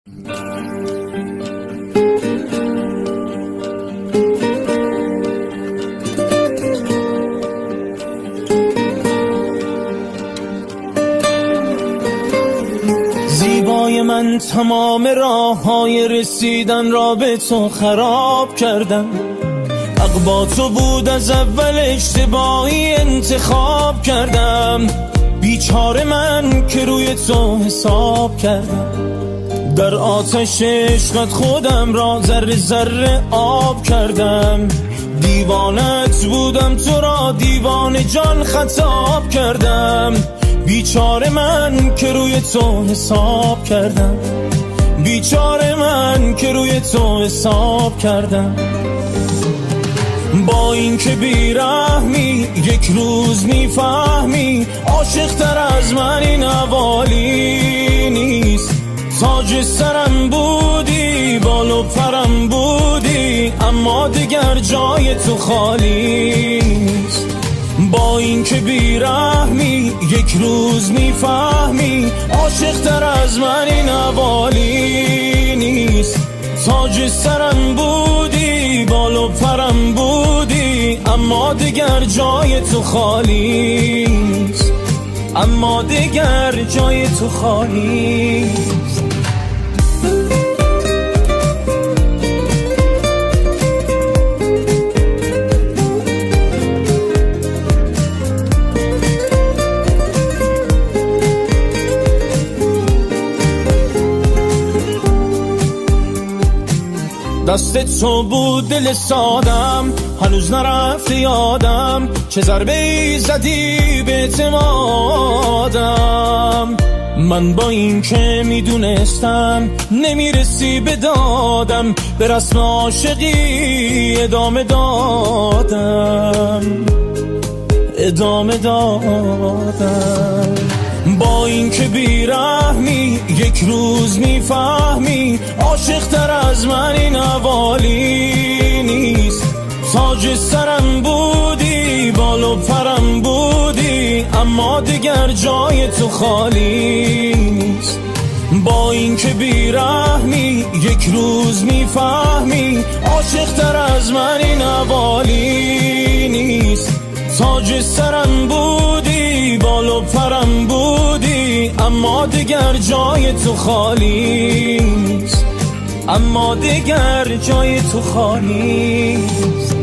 زیبای من تمام راههای رسیدن را به تو خراب کردم. حق با تو بود از اول، اشتباهی انتخاب کردم. بیچاره من که روی تو حساب کردم. در آتش عشقت خودم را ذره ذره آب کردم. دیوانت بودم، تو را دیوانه جان خطاب کردم. بیچاره من که روی تو حساب کردم. بیچاره من که روی تو حساب کردم. با این که بیرحمی یک روز میفهمی، عاشق تر از من این حوالی نیست. تاج سرم بودی، بال و پرم بودی، اما دیگر جای تو خالی نیست. با این که بیرحمی یک روز میفهمی، عاشق تر از من این حوالی نیست. تاج سرم بودی، بال و پرم بودی، اما دیگر جای تو خالی نیست. اما دیگر جای تو خالی نیست. دست تو بود دل سادم، هنوز نرفته یادم. چه ضربه‌ای زدی به اعتمادم. من با این که میدونستم نمیرسی به دادم، به رسم عاشقی ادامه دادم. با این که بیرحمی یک روز میفهمی، عاشق تر از من این حوالی نیست. تاج سرم بودی، بال و پرم بودی، اما دیگر جای تو خالی نیست. با این که بیرحمی یک روز میفهمی، عاشق تر از من این حوالی نیست. تاج سرم بودی، بال و پرم بودی، اما دیگر جای تو خالی نیست. اما دیگر جای تو خالی نیست.